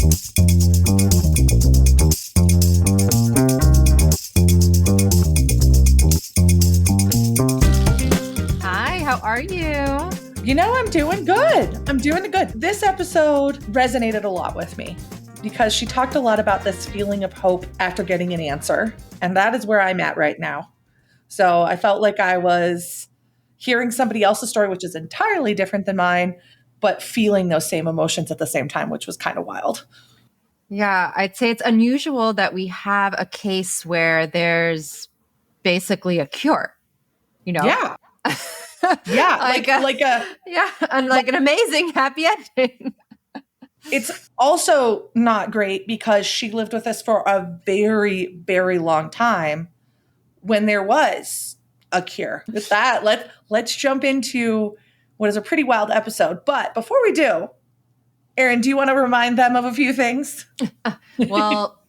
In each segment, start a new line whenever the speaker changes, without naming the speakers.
Hi, how are you?
You know, I'm doing good. I'm doing good. This episode resonated a lot with me because she talked a lot about this feeling of hope after getting an answer. And that is where I'm at right now. So I felt like I was hearing somebody else's story, which is entirely different than mine, but feeling those same emotions at the same time, which was kind of wild.
Yeah, I'd say it's unusual that we have a case where there's basically a cure, you know?
Yeah. Yeah. like
an amazing happy ending.
It's also not great because she lived with us for a very, very long time when there was a cure. With that, let's jump into what is a pretty wild episode. But before we do, Erin, do you want to remind them of a few things?
Well,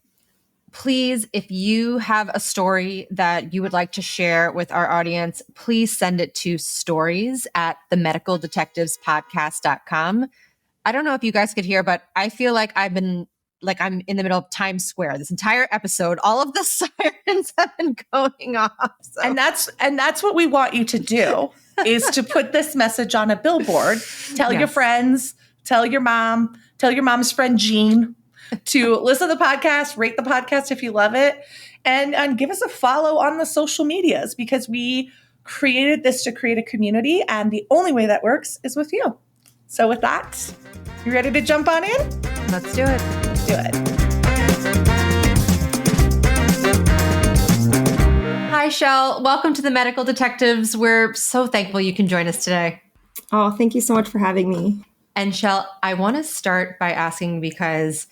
please, if you have a story that you would like to share with our audience, please send it to stories@themedicaldetectivespodcast.com. I don't know if you guys could hear, but I feel like I'm in the middle of Times Square. This entire episode, all of the sirens have been going off. So.
And that's what we want you to do is to put this message on a billboard. Tell your friends, tell your mom, tell your mom's friend Jean to listen to the podcast, rate the podcast if you love it, and give us a follow on the social medias because we created this to create a community, and the only way that works is with you. So with that, you ready to jump on in?
Let's do it.
Let's do it.
Hi, Chelle. Welcome to the Medical Detectives. We're so thankful you can join us today.
Oh, thank you so much for having me.
And Chelle, I want to start by asking because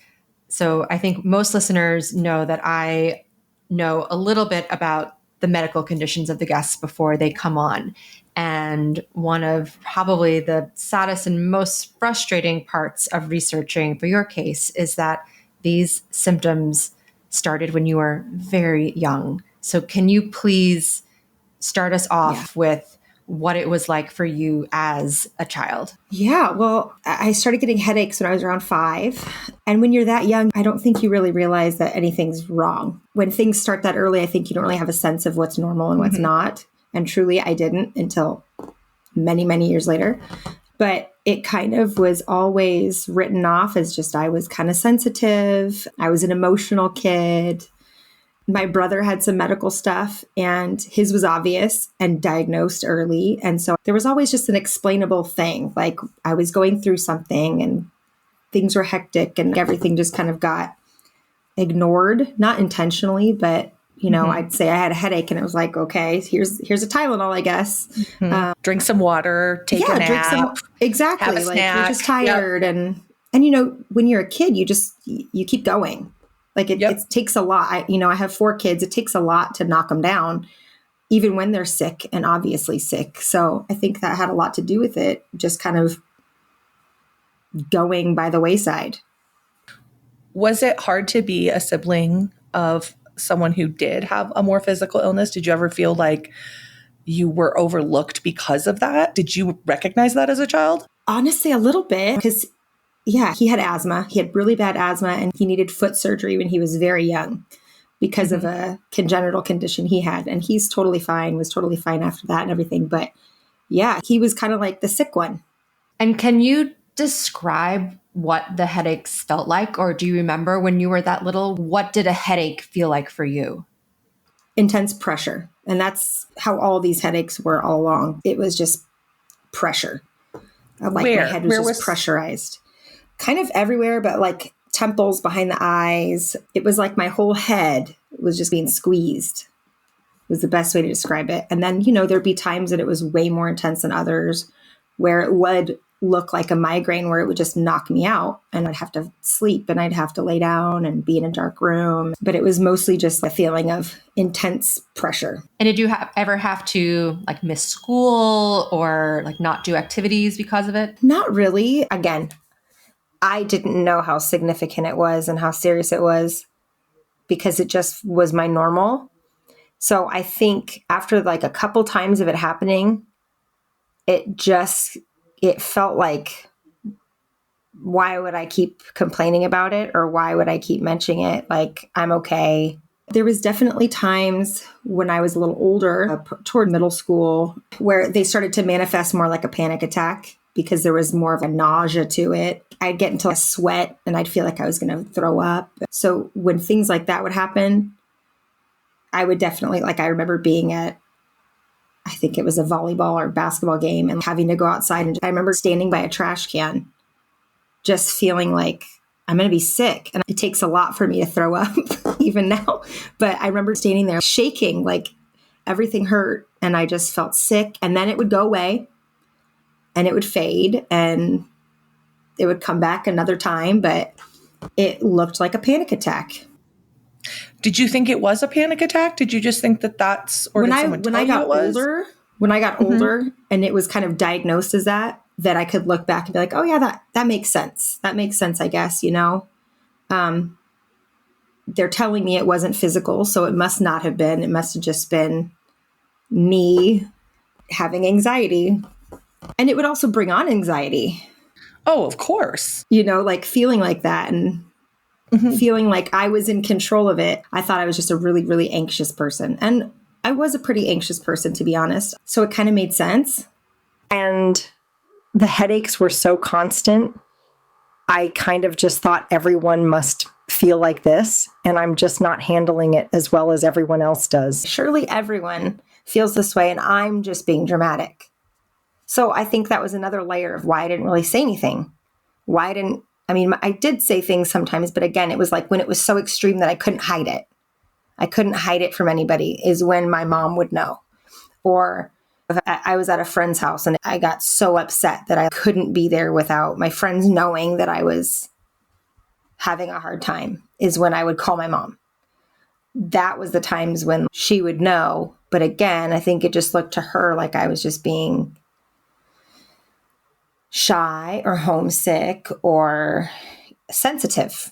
I think most listeners know that I know a little bit about the medical conditions of the guests before they come on. And one of probably the saddest and most frustrating parts of researching for your case is that these symptoms started when you were very young. So can you please start us off with what it was like for you as a child?
Yeah, well, I started getting headaches when I was around 5. And when you're that young, I don't think you really realize that anything's wrong. When things start that early, I think you don't really have a sense of what's normal and what's not. And truly, I didn't until many, many years later. But it kind of was always written off as just I was kind of sensitive. I was an emotional kid. My brother had some medical stuff and his was obvious and diagnosed early. And so there was always just an explainable thing. Like I was going through something and things were hectic and everything just kind of got ignored, not intentionally, but you know, I'd say I had a headache and it was like, okay, here's a Tylenol, I guess.
Drink some water, take a nap.
Exactly.
Have a
like
snack.
You're just tired. And you know, when you're a kid, you keep going. Like it takes a lot. I have 4 kids. It takes a lot to knock them down, even when they're sick and obviously sick. So I think that had a lot to do with it, just kind of going by the wayside.
Was it hard to be a sibling of someone who did have a more physical illness? Did you ever feel like you were overlooked because of that? Did you recognize that as a child?
Honestly, a little bit, because he had asthma. He had really bad asthma and he needed foot surgery when he was very young because of a congenital condition he had. And he's totally fine, was totally fine after that and everything. But yeah, he was kind of like the sick one.
And can you describe what the headaches felt like? Or do you remember when you were that little, what did a headache feel like for you?
Intense pressure. And that's how all these headaches were all along. It was just pressure. My head was just pressurized. Kind of everywhere, but like temples, behind the eyes. It was like my whole head was just being squeezed, was the best way to describe it. And then, there'd be times that it was way more intense than others where it would look like a migraine where it would just knock me out and I'd have to sleep and I'd have to lay down and be in a dark room. But it was mostly just a feeling of intense pressure.
And did you ever have to like miss school or like not do activities because of it?
Not really. Again, I didn't know how significant it was and how serious it was because it just was my normal. So I think after like a couple times of it happening, it felt like why would I keep complaining about it? Or why would I keep mentioning it? Like, I'm okay. There was definitely times when I was a little older, toward middle school, where they started to manifest more like a panic attack because there was more of a nausea to it. I'd get into a sweat and I'd feel like I was going to throw up. So when things like that would happen, I would definitely, like, I remember being at, I think it was a volleyball or basketball game and having to go outside. And I remember standing by a trash can, just feeling like I'm going to be sick. And it takes a lot for me to throw up even now. But I remember standing there shaking, like everything hurt. And I just felt sick. And then it would go away and it would fade and it would come back another time. But it looked like a panic attack.
Did you think it was a panic attack? Did you just think that that's, or when I got
older and it was kind of diagnosed as that I could look back and be like, oh yeah, that makes sense. That makes sense, I guess, you know. They're telling me it wasn't physical, so it must not have been. It must have just been me having anxiety. And it would also bring on anxiety.
Oh, of course.
You know, like feeling like that and feeling like I was in control of it. I thought I was just a really, really anxious person. And I was a pretty anxious person, to be honest. So it kind of made sense. And the headaches were so constant. I kind of just thought everyone must feel like this, and I'm just not handling it as well as everyone else does. Surely everyone feels this way, and I'm just being dramatic. So I think that was another layer of why I didn't really say anything. I did say things sometimes, but again, it was like when it was so extreme that I couldn't hide it. I couldn't hide it from anybody is when my mom would know. Or if I was at a friend's house and I got so upset that I couldn't be there without my friends knowing that I was having a hard time is when I would call my mom. That was the times when she would know. But again, I think it just looked to her like I was just being shy or homesick or sensitive.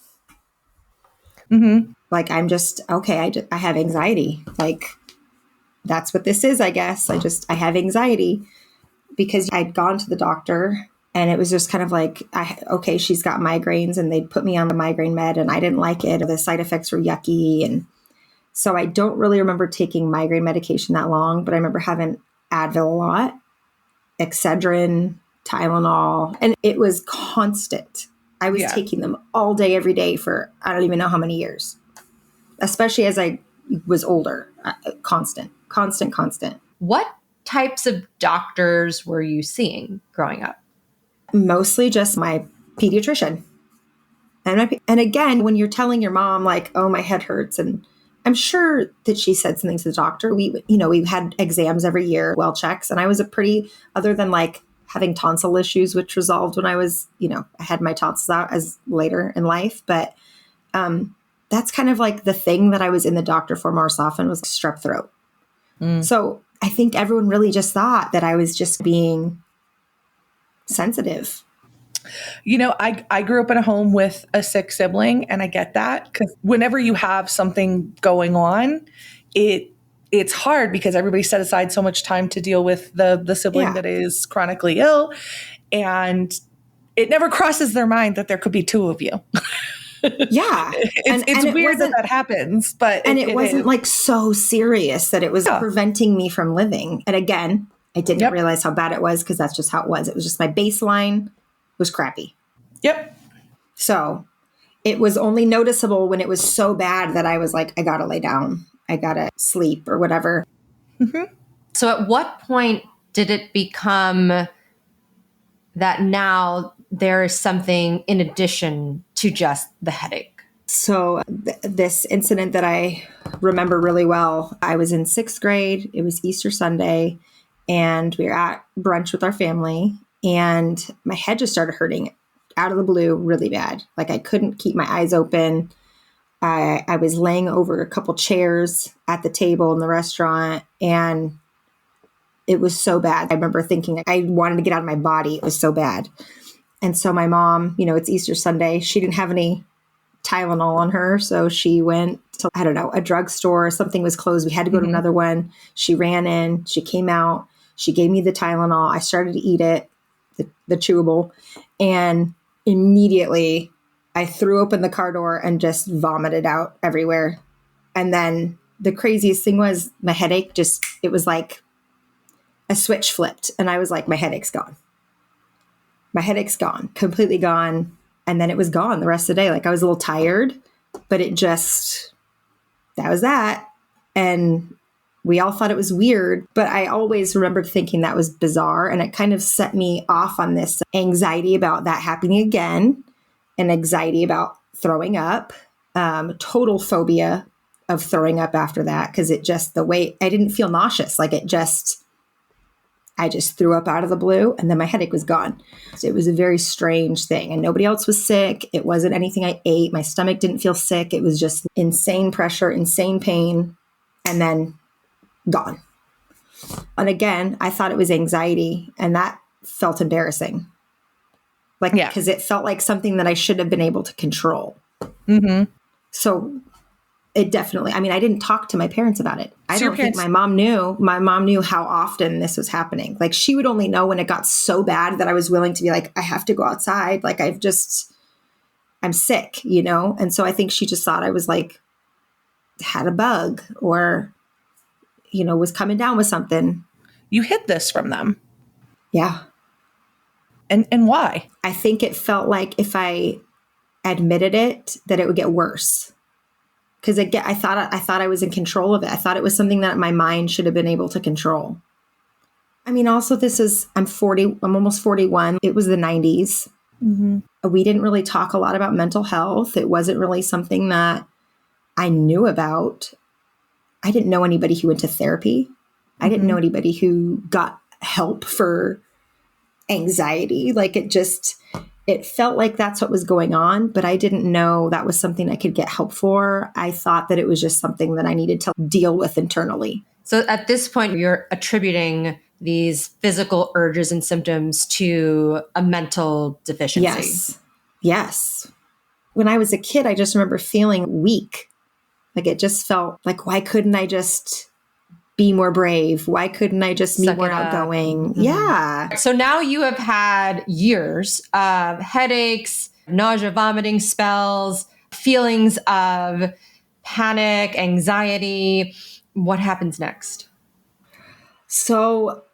Like, I'm just, okay, I have anxiety. Like, that's what this is, I guess. I have anxiety because I'd gone to the doctor and it was just kind of like, okay, she's got migraines, and they'd put me on the migraine med and I didn't like it. The side effects were yucky. And so I don't really remember taking migraine medication that long, but I remember having Advil a lot, Excedrin, Tylenol, and it was constant. I was taking them all day, every day for I don't even know how many years, especially as I was older. Constant.
What types of doctors were you seeing growing up?
Mostly just my pediatrician. And again, when you're telling your mom, like, oh, my head hurts, and I'm sure that she said something to the doctor. We had exams every year, well checks, and I was other than like having tonsil issues, which resolved when I was, I had my tonsils out as later in life. But that's kind of like the thing that I was in the doctor for most often was strep throat. So I think everyone really just thought that I was just being sensitive.
I grew up in a home with a sick sibling, and I get that because whenever you have something going on, it's hard because everybody set aside so much time to deal with the sibling that is chronically ill, and it never crosses their mind that there could be two of you.
Yeah.
It's weird that happens, but
it wasn't like so serious that it was preventing me from living. And again, I didn't realize how bad it was because that's just how it was. It was just my baseline was crappy.
Yep.
So it was only noticeable when it was so bad that I was like, I got to lay down. I got to sleep or whatever.
So at what point did it become that now there is something in addition to just the headache?
So this incident that I remember really well, I was in 6th grade. It was Easter Sunday, and we were at brunch with our family, and my head just started hurting out of the blue really bad. Like, I couldn't keep my eyes open. I was laying over a couple chairs at the table in the restaurant, and it was so bad. I remember thinking I wanted to get out of my body. It was so bad. And so my mom, it's Easter Sunday. She didn't have any Tylenol on her. So she went to, a drugstore. Something was closed. We had to go to another one. She ran in. She came out. She gave me the Tylenol. I started to eat it, the chewable. And immediately I threw open the car door and just vomited out everywhere. And then the craziest thing was my headache it was like a switch flipped. And I was like, my headache's gone. My headache's gone, completely gone. And then it was gone the rest of the day. Like I was a little tired, but that was that. And we all thought it was weird, but I always remembered thinking that was bizarre. And it kind of set me off on this anxiety about that happening again, and anxiety about throwing up, total phobia of throwing up after that. Cause the way I didn't feel nauseous, like I just threw up out of the blue, and then my headache was gone. So it was a very strange thing, and nobody else was sick. It wasn't anything I ate. My stomach didn't feel sick. It was just insane pressure, insane pain, and then gone. And again, I thought it was anxiety, and that felt embarrassing. Because it felt like something that I should have been able to control. Mm-hmm. So it definitely, I didn't talk to my parents about it. I don't think my mom knew. My mom knew how often this was happening. Like she would only know when it got so bad that I was willing to be like, I have to go outside. Like I'm sick, And so I think she just thought I was like, had a bug or, was coming down with something.
You hid this from them.
Yeah.
And why?
I think it felt like if I admitted it, that it would get worse. Because again, I thought I was in control of it. I thought it was something that my mind should have been able to control. Also I'm 40, I'm almost 41. It was the 90s. Mm-hmm. We didn't really talk a lot about mental health. It wasn't really something that I knew about. I didn't know anybody who went to therapy. I didn't know anybody who got help for anxiety. Like it felt like that's what was going on, but I didn't know that was something I could get help for. I thought that it was just something that I needed to deal with internally.
So at this point, you're attributing these physical urges and symptoms to a mental deficiency.
Yes. When I was a kid, I just remember feeling weak. Like it just felt like, why couldn't I just be more brave? Why couldn't I just be more outgoing? Mm-hmm. Yeah.
So now you have had years of headaches, nausea, vomiting spells, feelings of panic, anxiety. What happens next?
So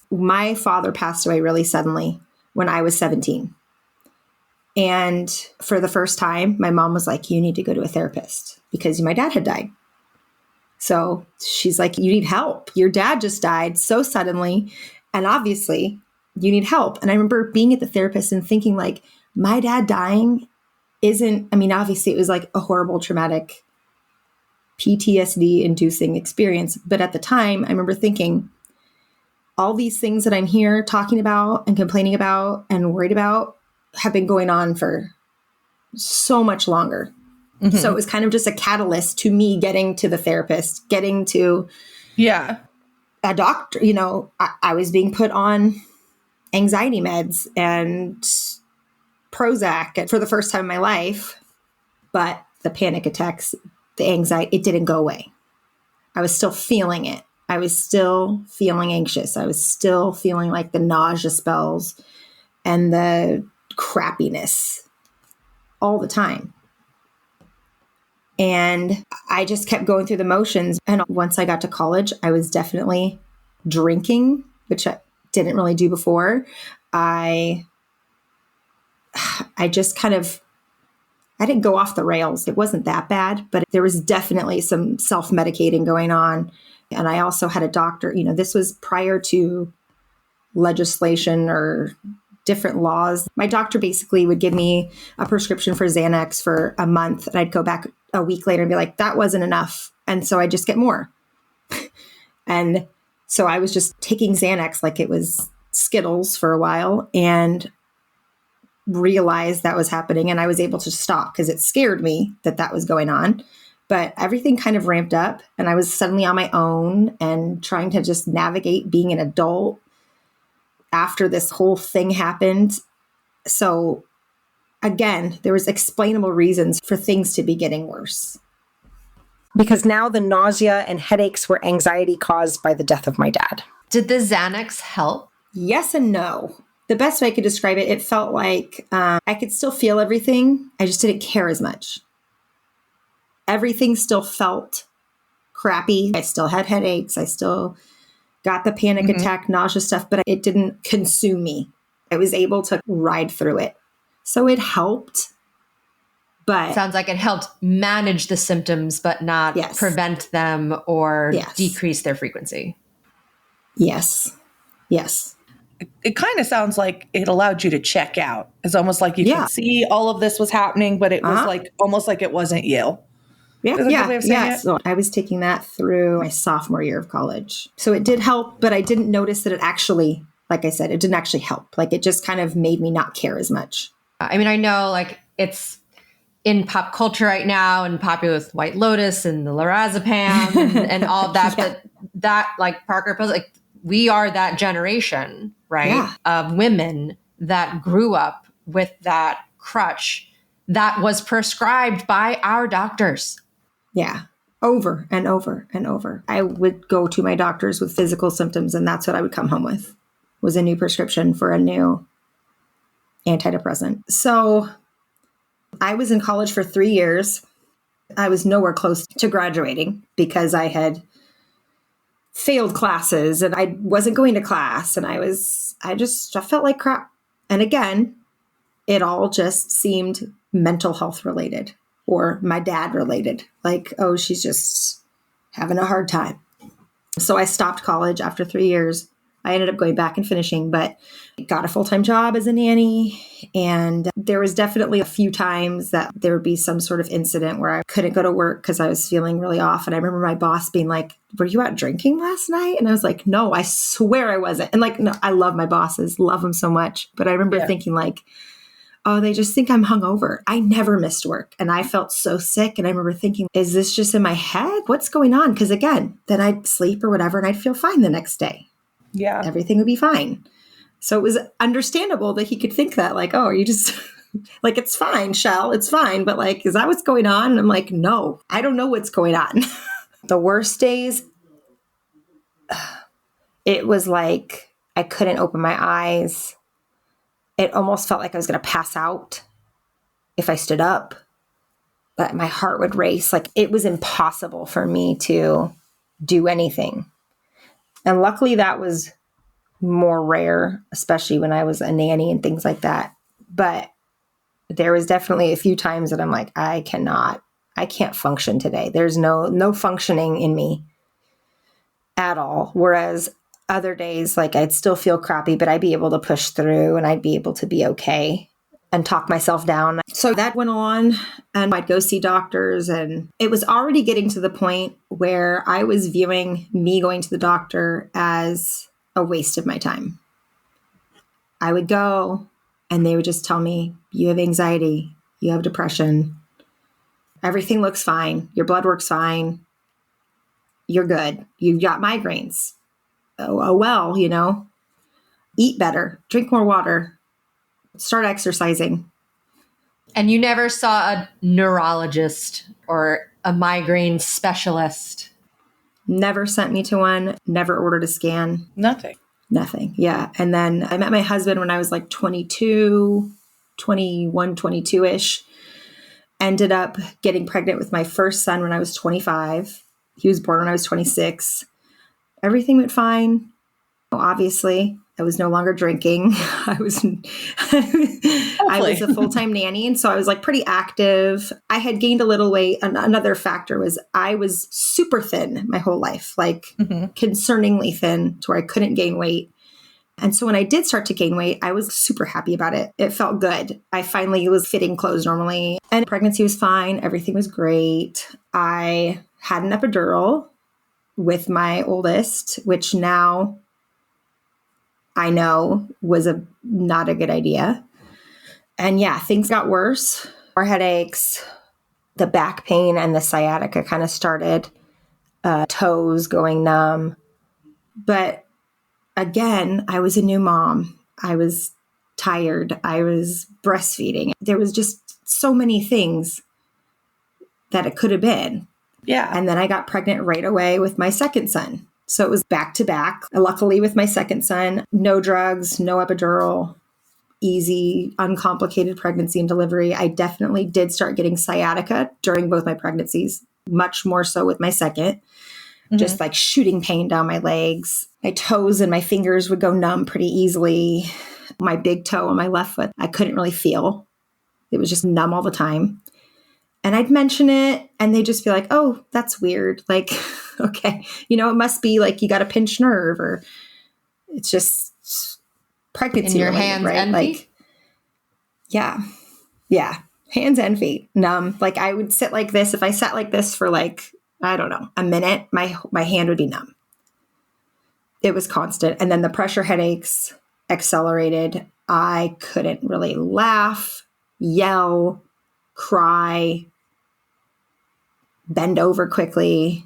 my father passed away really suddenly when I was 17. And for the first time, my mom was like, you need to go to a therapist because my dad had died. So she's like, you need help. Your dad just died so suddenly. And obviously you need help. And I remember being at the therapist and thinking like, my dad dying obviously it was like a horrible, traumatic PTSD inducing experience. But at the time, I remember thinking all these things that I'm here talking about and complaining about and worried about have been going on for so much longer. Mm-hmm. So it was kind of just a catalyst to me getting to the therapist, getting to a doctor. I was being put on anxiety meds and Prozac for the first time in my life, but the panic attacks, the anxiety, it didn't go away. I was still feeling it. I was still feeling anxious. I was still feeling like the nausea spells and the crappiness all the time. And I just kept going through the motions. And once I got to college, I was definitely drinking, which I didn't really do before. I just I didn't go off the rails. It wasn't that bad, but there was definitely some self-medicating going on. And I also had a doctor, this was prior to legislation or different laws. My doctor basically would give me a prescription for Xanax for a month, and I'd go back a week later and be like, that wasn't enough. And so I just get more. And so I was just taking Xanax like it was Skittles for a while and realized that was happening. And I was able to stop because it scared me that was going on. But everything kind of ramped up and I was suddenly on my own and trying to just navigate being an adult after this whole thing happened. So again, there was explainable reasons for things to be getting worse. Because now the nausea and headaches were anxiety caused by the death of my dad.
Did the Xanax help?
Yes and no. The best way I could describe it, it felt like I could still feel everything. I just didn't care as much. Everything still felt crappy. I still had headaches. I still got the panic attack, nausea stuff, but it didn't consume me. I was able to ride through it. So it helped. But
sounds like it helped manage the symptoms, but not prevent them or decrease their frequency.
Yes. Yes.
It kind of sounds like it allowed you to check out. It's almost like you could see all of this was happening, but it was like almost like it wasn't you.
Yeah. So I was taking that through my sophomore year of college. So it did help, but I didn't notice that it actually, like I said, it didn't actually help. Like it just kind of made me not care as much.
I mean, I know like it's in pop culture right now and popular with White Lotus and the lorazepam and all of that. But that like Parker Pills, like we are that generation, right? Of women that grew up with that crutch that was prescribed by our doctors.
Yeah. Over and over and over. I would go to my doctors with physical symptoms, and that's what I would come home with, was a new prescription for a new antidepressant. So I was in college for 3 years. I was nowhere close to graduating because I had failed classes and I wasn't going to class, and I felt like crap. And again, it all just seemed mental health related or my dad related. Like, oh, she's just having a hard time. So I stopped college after 3 years. I ended up going back and finishing, but got a full-time job as a nanny. And there was definitely a few times that there would be some sort of incident where I couldn't go to work because I was feeling really off. And I remember my boss being like, were you out drinking last night? And I was like, no, I swear I wasn't. And like, no, I love my bosses, love them so much. But I remember thinking like, oh, they just think I'm hungover. I never missed work. And I felt so sick. And I remember thinking, is this just in my head? What's going on? Because again, then I'd sleep or whatever, and I'd feel fine the next day.
Yeah.
Everything would be fine. So it was understandable that he could think that like, oh, you just like, it's fine, Chelle, it's fine. But like, is that what's going on? And I'm like, no, I don't know what's going on. The worst days, it was like, I couldn't open my eyes. It almost felt like I was going to pass out if I stood up, but my heart would race. Like it was impossible for me to do anything. And luckily that was more rare, especially when I was a nanny and things like that. But there was definitely a few times that I'm like, I can't function today. There's no functioning in me at all. Whereas other days, like I'd still feel crappy, but I'd be able to push through and I'd be able to be okay and talk myself down. So that went on, and I'd go see doctors, and it was already getting to the point where I was viewing me going to the doctor as a waste of my time. I would go and they would just tell me, you have anxiety, you have depression, everything looks fine, your blood work's fine, you're good, you've got migraines. Oh well, eat better, drink more water, start exercising.
And you never saw a neurologist or a migraine specialist?
Never sent me to one, never ordered a scan.
Nothing.
Yeah. And then I met my husband when I was like 21, 22-ish. Ended up getting pregnant with my first son when I was 25. He was born when I was 26. Everything went fine. Obviously, I was no longer drinking. I was a full-time nanny. And so I was like pretty active. I had gained a little weight. Another factor was I was super thin my whole life, like concerningly thin to where I couldn't gain weight. And so when I did start to gain weight, I was super happy about it. It felt good. I finally was fitting clothes normally, and pregnancy was fine. Everything was great. I had an epidural with my oldest, which now I know was not a good idea. And yeah, things got worse. More headaches, the back pain and the sciatica kind of started, toes going numb. But again, I was a new mom. I was tired. I was breastfeeding. There was just so many things that it could have been.
Yeah.
And then I got pregnant right away with my second son. So it was back to back. Luckily with my second son, no drugs, no epidural, easy, uncomplicated pregnancy and delivery. I definitely did start getting sciatica during both my pregnancies, much more so with my second, just like shooting pain down my legs. My toes and my fingers would go numb pretty easily. My big toe on my left foot, I couldn't really feel. It was just numb all the time. And I'd mention it and they'd just be like, oh, that's weird. Like, okay, it must be like you got a pinched nerve or it's just pregnancy
in your
related,
hands
right?
and
like,
feet?
Yeah. Hands and feet numb. Like I would sit like this. If I sat like this for like, I don't know, a minute, my hand would be numb. It was constant. And then the pressure headaches accelerated. I couldn't really laugh, yell, cry, bend over quickly,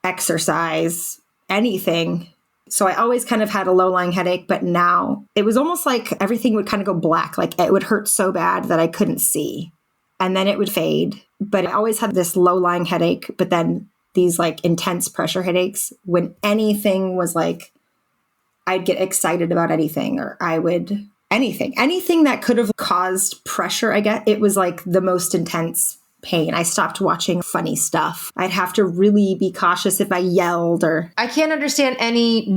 exercise, anything. So I always kind of had a low-lying headache, but now it was almost like everything would kind of go black. Like it would hurt so bad that I couldn't see. And then it would fade. But I always had this low-lying headache, but then these like intense pressure headaches when anything was like, I'd get excited about anything or anything that could have caused pressure. I guess it was like the most intense pain. I stopped watching funny stuff. I'd have to really be cautious if I yelled or.
I can't understand any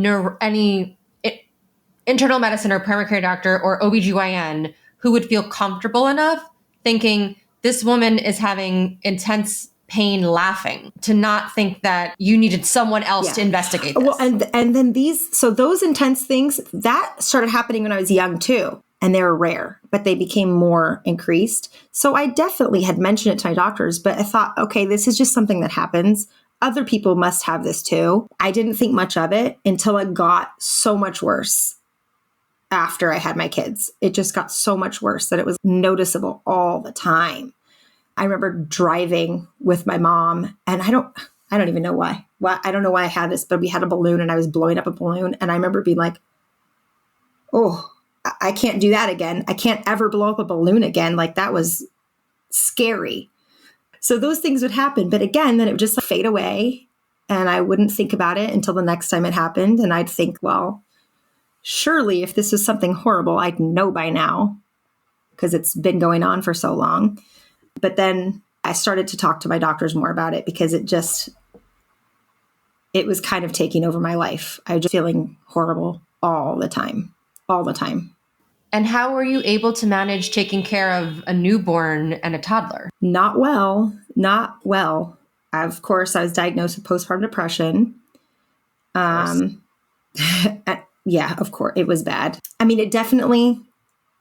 internal medicine or primary care doctor or OBGYN who would feel comfortable enough thinking this woman is having intense pain laughing to not think that you needed someone else to investigate this.
Well, and then those intense things that started happening when I was young too. And they were rare, but they became more increased. So I definitely had mentioned it to my doctors, but I thought, okay, this is just something that happens. Other people must have this too. I didn't think much of it until it got so much worse after I had my kids. It just got so much worse that it was noticeable all the time. I remember driving with my mom and I don't even know why. Well, I don't know why I had this, but we had a balloon and I was blowing up a balloon. And I remember being like, oh, I can't do that again. I can't ever blow up a balloon again. Like that was scary. So those things would happen. But again, then it would just like fade away and I wouldn't think about it until the next time it happened. And I'd think, well, surely if this was something horrible, I'd know by now because it's been going on for so long. But then I started to talk to my doctors more about it because it was kind of taking over my life. I was just feeling horrible all the time.
And how were you able to manage taking care of a newborn and a toddler?
Not well. Of course, I was diagnosed with postpartum depression. Yeah, of course, it was bad. I mean, it definitely,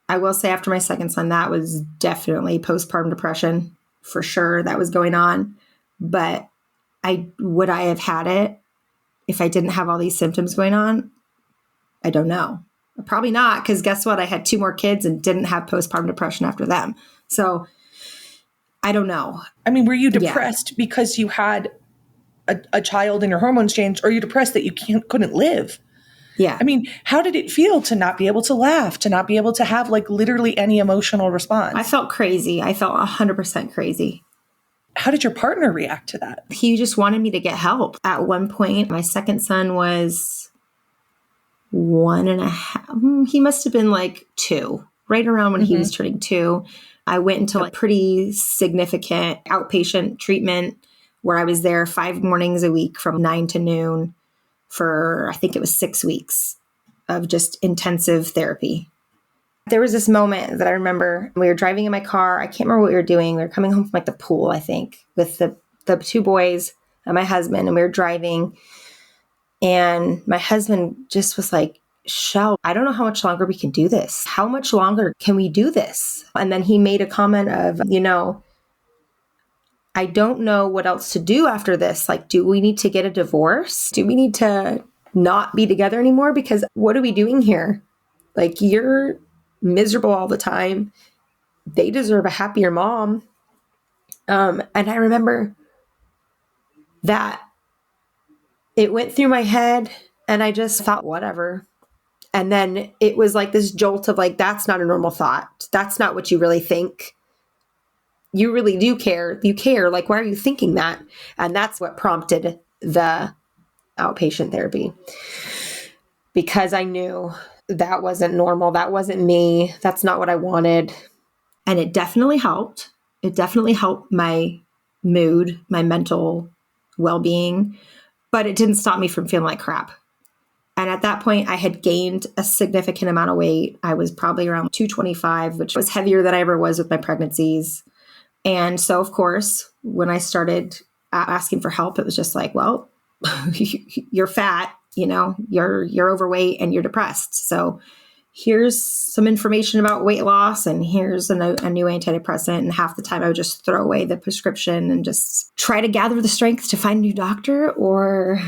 I will say after my second son, that was definitely postpartum depression for sure. That was going on. But would I have had it if I didn't have all these symptoms going on? I don't know. Probably not, because guess what? I had 2 more kids and didn't have postpartum depression after them. So I don't know.
I mean, were you depressed because you had a child and your hormones changed, or are you depressed that you couldn't live?
Yeah.
I mean, how did it feel to not be able to laugh, to not be able to have like literally any emotional response?
I felt crazy. I felt 100% crazy.
How did your partner react to that?
He just wanted me to get help. At one point, my second son was 1.5. He must have been like 2, right around when he was turning 2. I went into like pretty significant outpatient treatment where I was there 5 mornings a week from 9 to noon for, I think it was 6 weeks of just intensive therapy. There was this moment that I remember we were driving in my car. I can't remember what we were doing. We were coming home from like the pool, I think, with the 2 boys and my husband, and we were driving. And my husband just was like, Chelle, I don't know how much longer we can do this. How much longer can we do this? And then he made a comment of, I don't know what else to do after this. Like, do we need to get a divorce? Do we need to not be together anymore? Because what are we doing here? Like, you're miserable all the time. They deserve a happier mom. And I remember that it went through my head and I just thought, whatever. And then it was like this jolt of like, that's not a normal thought. That's not what you really think. You really do care. You care. Like, why are you thinking that? And that's what prompted the outpatient therapy. Because I knew that wasn't normal. That wasn't me. That's not what I wanted. And it definitely helped. It definitely helped my mood, my mental well-being, but it didn't stop me from feeling like crap. And at that point, I had gained a significant amount of weight. I was probably around 225, which was heavier than I ever was with my pregnancies. And so, of course, when I started asking for help, it was just like, well, you're fat, you're overweight and you're depressed. So here's some information about weight loss, and here's a new antidepressant. And half the time I would just throw away the prescription and just try to gather the strength to find a new doctor, or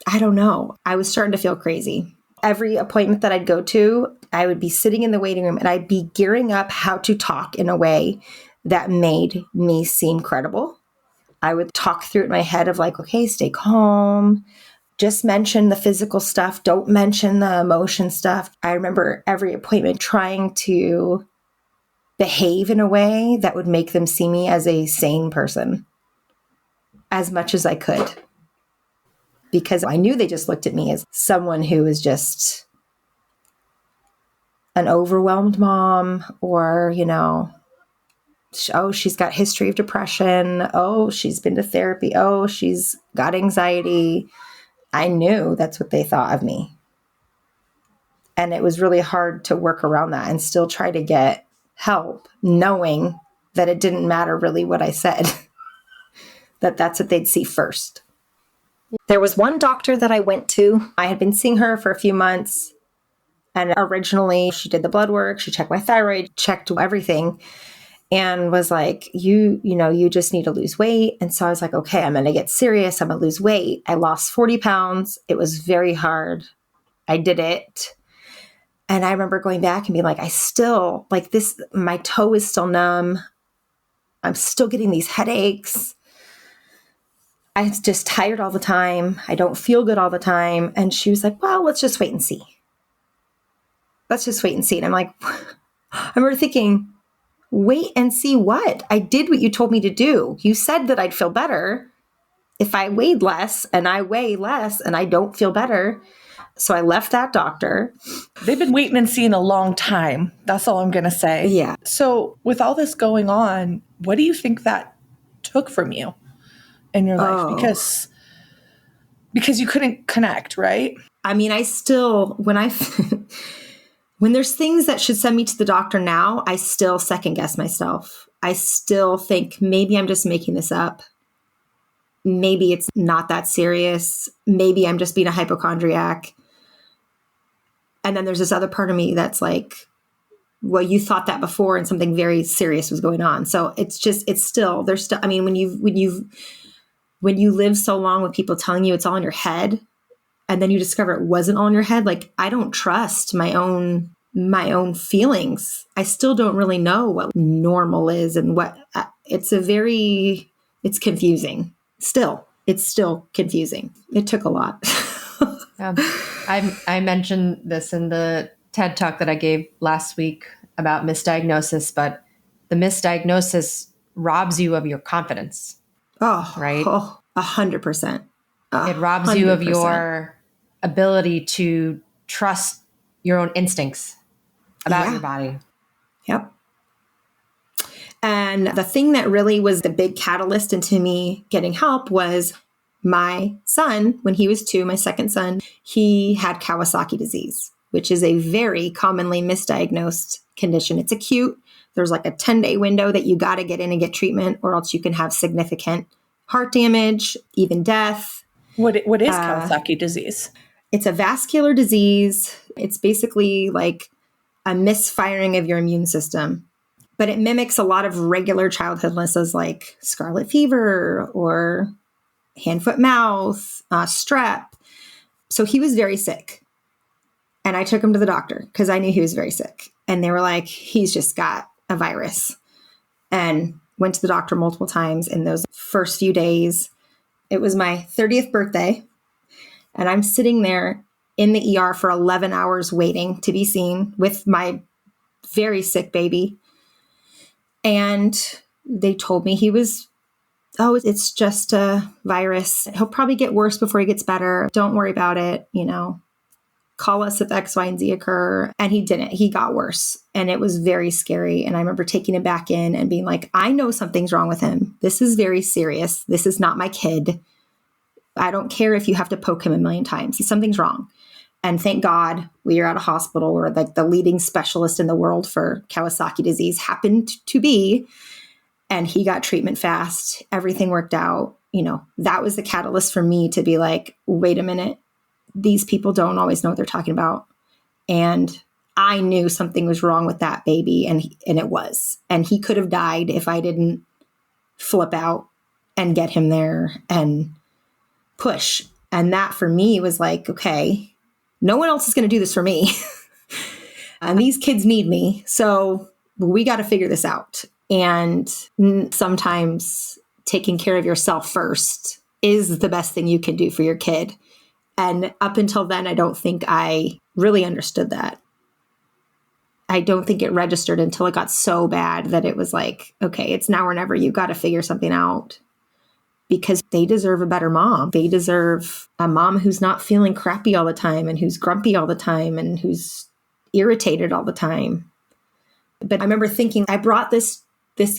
I don't know. I was starting to feel crazy. Every appointment that I'd go to, I would be sitting in the waiting room and I'd be gearing up how to talk in a way that made me seem credible. I would talk through it in my head of like, okay, stay calm. Just mention the physical stuff. Don't mention the emotion stuff. I remember every appointment trying to behave in a way that would make them see me as a sane person as much as I could. Because I knew they just looked at me as someone who was just an overwhelmed mom, or, oh, she's got history of depression. Oh, she's been to therapy. Oh, she's got anxiety. I knew that's what they thought of me. And it was really hard to work around that and still try to get help, knowing that it didn't matter really what I said, that's what they'd see first. There was one doctor that I went to. I had been seeing her for a few months. And originally she did the blood work. She checked my thyroid, checked everything, and was like, you just need to lose weight. And so I was like, okay, I'm going to get serious. I'm going to lose weight. I lost 40 pounds. It was very hard. I did it. And I remember going back and being like, I still like this. My toe is still numb. I'm still getting these headaches. I'm just tired all the time. I don't feel good all the time. And she was like, well, let's just wait and see. Let's just wait and see. And I'm like, I remember thinking, wait and see what? I did what you told me to do. You said that I'd feel better if I weighed less, and I weigh less and I don't feel better. So I left that doctor.
They've been waiting and seeing a long time. That's all I'm going to say.
Yeah.
So with all this going on, what do you think that took from you in your life? Because you couldn't connect, right?
I mean, I still, when there's things that should send me to the doctor now, I still second guess myself. I still think maybe I'm just making this up. Maybe it's not that serious. Maybe I'm just being a hypochondriac. And then there's this other part of me that's like, well, you thought that before and something very serious was going on. So there's still, I mean, when you live so long with people telling you it's all in your head, and then you discover it wasn't all in your head, like, I don't trust my own feelings. I still don't really know what normal is, and it's confusing. It's still confusing. It took a lot.
I mentioned this in the TED talk that I gave last week about misdiagnosis, but the misdiagnosis robs you of your confidence.
Oh,
right?
100%.
It robs you of your ability to trust your own instincts about your body.
Yep. And the thing that really was the big catalyst into me getting help was my son, when he was 2, my second son, he had Kawasaki disease, which is a very commonly misdiagnosed condition. It's acute. There's like a 10-day window that you got to get in and get treatment, or else you can have significant heart damage, even death.
What is Kawasaki disease?
It's a vascular disease. It's basically like a misfiring of your immune system. But it mimics a lot of regular childhood illnesses like scarlet fever or hand, foot, mouth, strep. So he was very sick. And I took him to the doctor because I knew he was very sick. And they were like, he's just got a virus. And went to the doctor multiple times in those first few days. It was my 30th birthday. And I'm sitting there in the ER for 11 hours waiting to be seen with my very sick baby. And they told me it's just a virus. He'll probably get worse before he gets better. Don't worry about it, call us if X, Y, and Z occur. And he didn't. He got worse. And it was very scary. And I remember taking him back in and being like, I know something's wrong with him. This is very serious. This is not my kid. I don't care if you have to poke him a million times. Something's wrong. And thank God we are at a hospital where like the leading specialist in the world for Kawasaki disease happened to be. And he got treatment fast. Everything worked out. You know, that was the catalyst for me to be like, wait a minute. These people don't always know what they're talking about. And I knew something was wrong with that baby. And it was. And he could have died if I didn't flip out and get him there and push. And that for me was like, okay, no one else is going to do this for me. And these kids need me. So we got to figure this out. And sometimes taking care of yourself first is the best thing you can do for your kid. And up until then, I don't think I really understood that. I don't think it registered until it got so bad that it was like, okay, it's now or never. You got to figure something out. Because they deserve a better mom. They deserve a mom who's not feeling crappy all the time and who's grumpy all the time and who's irritated all the time. But I remember thinking, I brought this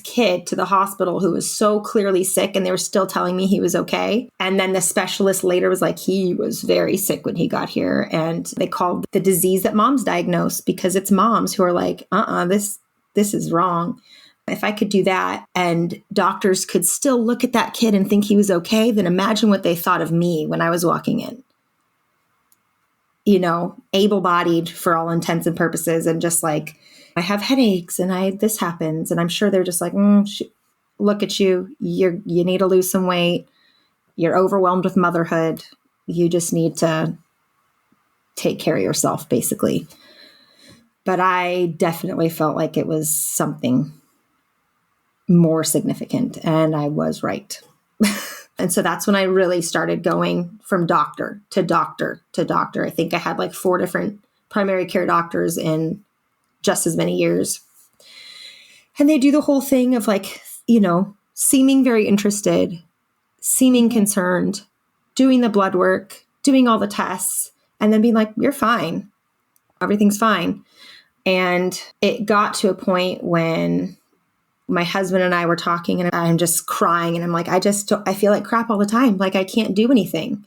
kid to the hospital who was so clearly sick and they were still telling me he was okay. And then the specialist later was like, he was very sick when he got here. And they called the disease that moms diagnose because it's moms who are like, this is wrong. If I could do that and doctors could still look at that kid and think he was okay, then imagine what they thought of me when I was walking in. You know, able-bodied for all intents and purposes and just like, I have headaches and this happens. And I'm sure they're just like, look at you. You need to lose some weight. You're overwhelmed with motherhood. You just need to take care of yourself, basically. But I definitely felt like it was something more significant. And I was right. And so that's when I really started going from doctor to doctor to doctor. I think I had like 4 different primary care doctors in just as many years. And they do the whole thing of like, you know, seeming very interested, seeming concerned, doing the blood work, doing all the tests, and then being like, you're fine. Everything's fine. And it got to a point when my husband and I were talking and I'm just crying and I'm like, I feel like crap all the time. Like I can't do anything.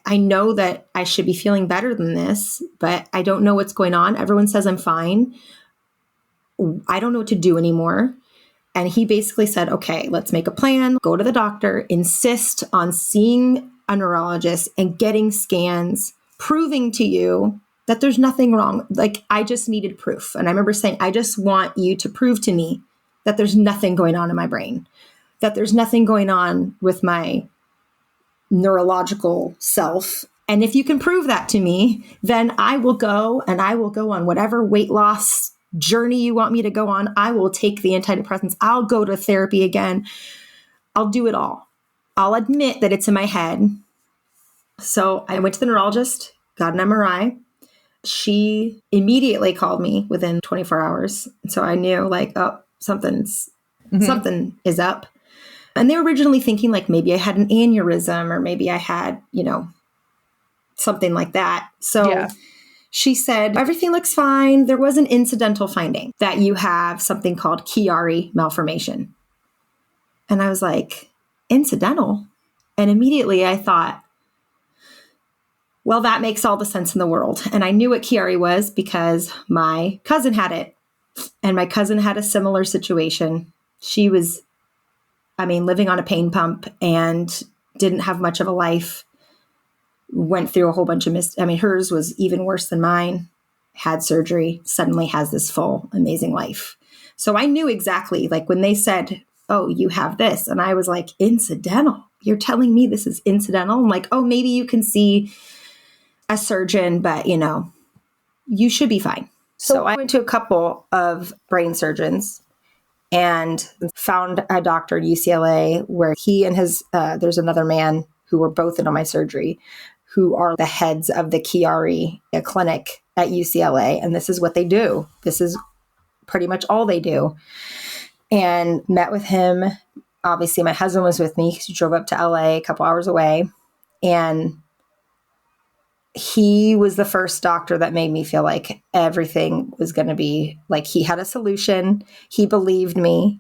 I know that I should be feeling better than this, but I don't know what's going on. Everyone says I'm fine. I don't know what to do anymore. And he basically said, okay, let's make a plan, go to the doctor, insist on seeing a neurologist and getting scans, proving to you that there's nothing wrong. Like I just needed proof. And I remember saying, I just want you to prove to me that there's nothing going on in my brain, that there's nothing going on with my neurological self. And if you can prove that to me, then I will go on whatever weight loss journey you want me to go on. I will take the antidepressants. I'll go to therapy again. I'll do it all. I'll admit that it's in my head. So I went to the neurologist, got an MRI. She immediately called me within 24 hours. So I knew like, oh, something is up. And they were originally thinking like maybe I had an aneurysm or maybe I had, something like that. So she said, everything looks fine. There was an incidental finding that you have something called Chiari malformation. And I was like, incidental? And immediately I thought, well, that makes all the sense in the world. And I knew what Chiari was because my cousin had it. And my cousin had a similar situation. She was, living on a pain pump and didn't have much of a life. Went through a whole bunch of hers was even worse than mine. Had surgery, suddenly has this full, amazing life. So I knew exactly, like when they said, oh, you have this. And I was like, incidental? You're telling me this is incidental? I'm like, oh, maybe you can see a surgeon, but you should be fine. So I went to a couple of brain surgeons and found a doctor at UCLA where he and there's another man who were both in my surgery, who are the heads of the Chiari clinic at UCLA. And this is what they do. This is pretty much all they do. And met with him. Obviously, my husband was with me because he drove up to LA a couple hours away. And he was the first doctor that made me feel like everything was going to be like he had a solution. He believed me.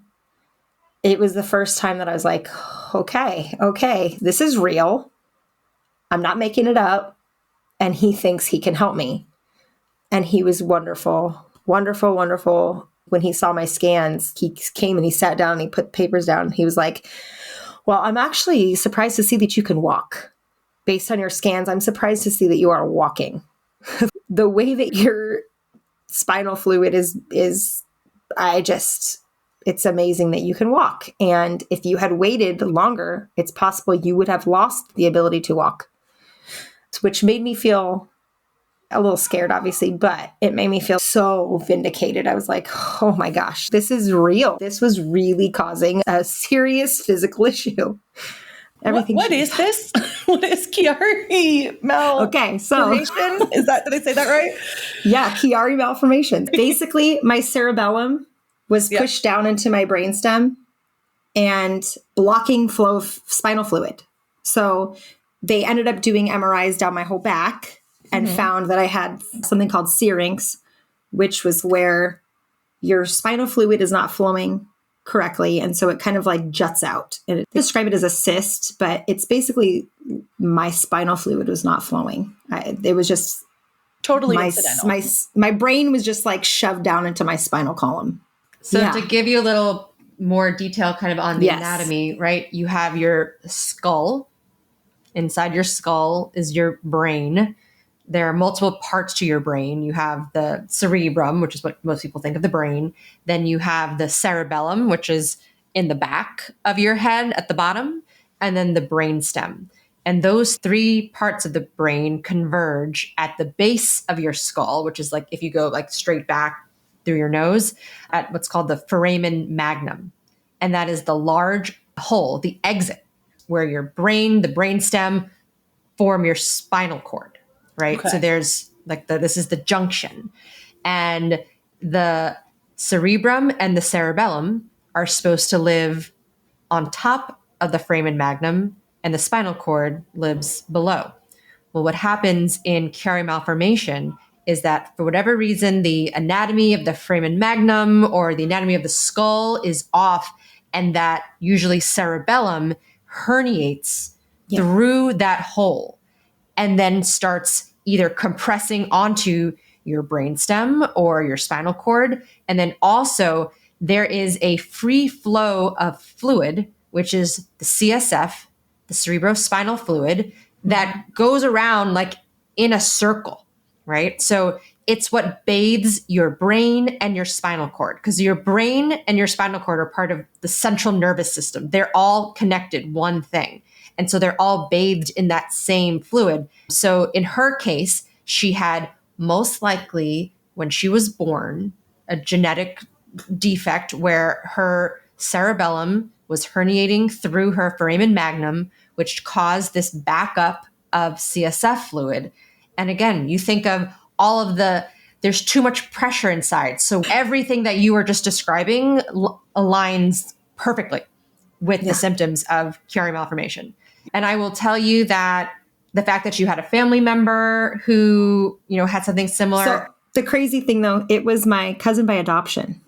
It was the first time that I was like, okay, this is real. I'm not making it up. And he thinks he can help me. And he was wonderful, wonderful, wonderful. When he saw my scans, he came and he sat down and he put papers down. He was like, well, I'm actually surprised to see that you can walk. Based on your scans, I'm surprised to see that you are walking. The way that your spinal fluid is it's amazing that you can walk. And if you had waited longer, it's possible you would have lost the ability to walk, which made me feel a little scared, obviously, but it made me feel so vindicated. I was like, oh my gosh, this is real. This was really causing a serious physical issue. Everything.
What is this? What is Chiari malformation?
Okay, so
did I say that right?
Yeah, Chiari malformations. Basically, my cerebellum was pushed down into my brainstem and blocking flow of spinal fluid. So they ended up doing MRIs down my whole back and found that I had something called syrinx, which was where your spinal fluid is not flowing correctly. And so it kind of like juts out. And it describe it as a cyst, but it's basically my spinal fluid was not flowing. It was just
totally
incidental. My brain was just like shoved down into my spinal column.
So to give you a little more detail kind of on the anatomy, right? You have your skull. Inside your skull is your brain. There are multiple parts to your brain. You have the cerebrum, which is what most people think of the brain. Then you have the cerebellum, which is in the back of your head at the bottom, and then the brainstem. And those three parts of the brain converge at the base of your skull, which is like if you go like straight back through your nose at what's called the foramen magnum. And that is the large hole, the exit, where your brain, the brainstem form your spinal cord. Right. Okay. So there's like this is the junction, and the cerebrum and the cerebellum are supposed to live on top of the foramen magnum, and the spinal cord lives below. Well, what happens in Chiari malformation is that for whatever reason, the anatomy of the foramen magnum or the anatomy of the skull is off, and that usually cerebellum herniates through that hole and then starts either compressing onto your brainstem or your spinal cord. And then also there is a free flow of fluid, which is the CSF, the cerebrospinal fluid, that goes around like in a circle, right? So it's what bathes your brain and your spinal cord, because your brain and your spinal cord are part of the central nervous system. They're all connected, one thing. And so they're all bathed in that same fluid. So in her case, she had most likely, when she was born, a genetic defect where her cerebellum was herniating through her foramen magnum, which caused this backup of CSF fluid. And again, you think of all of there's too much pressure inside. So everything that you were just describing aligns perfectly with the symptoms of Chiari malformation. And I will tell you that the fact that you had a family member who, had something similar.
So the crazy thing though, it was my cousin by adoption.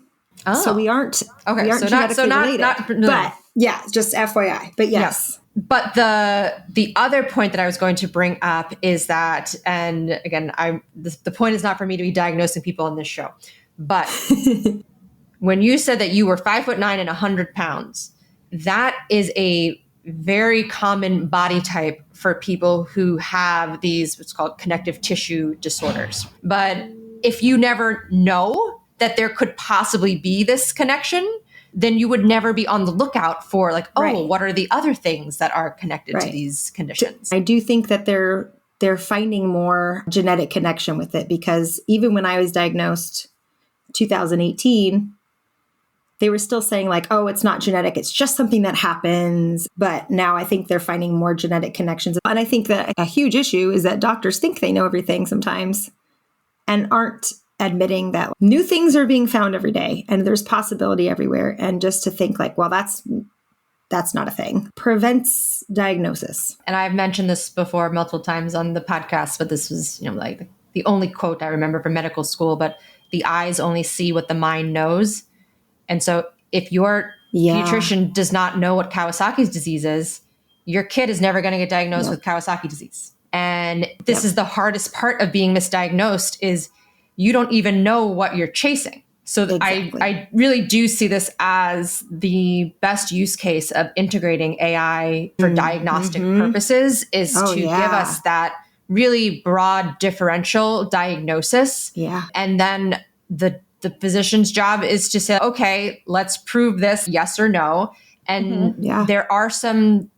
Oh.
So we aren't genetically related. But yeah, just FYI. But yes.
Yeah. But the other point that I was going to bring up is that, and again, the point is not for me to be diagnosing people on this show, but when you said that you were 5'9" and 100 pounds, that is a very common body type for people who have these what's called connective tissue disorders. But if you never know that there could possibly be this connection, then you would never be on the lookout for like, what are the other things that are connected to these conditions?
I do think that they're finding more genetic connection with it, because even when I was diagnosed 2018, they were still saying like, oh, it's not genetic. It's just something that happens. But now I think they're finding more genetic connections. And I think that a huge issue is that doctors think they know everything sometimes and aren't admitting that new things are being found every day and there's possibility everywhere. And just to think like, well, that's that's not a thing. Prevents diagnosis.
And I've mentioned this before multiple times on the podcast, but this was, like the only quote I remember from medical school, but the eyes only see what the mind knows. And so if your pediatrician does not know what Kawasaki's disease is, your kid is never going to get diagnosed with Kawasaki disease. And this is the hardest part of being misdiagnosed is you don't even know what you're chasing. So I really do see this as the best use case of integrating AI for diagnostic purposes is to give us that really broad differential diagnosis.
Yeah.
And then the physician's job is to say, okay, let's prove this, yes or no. And there are some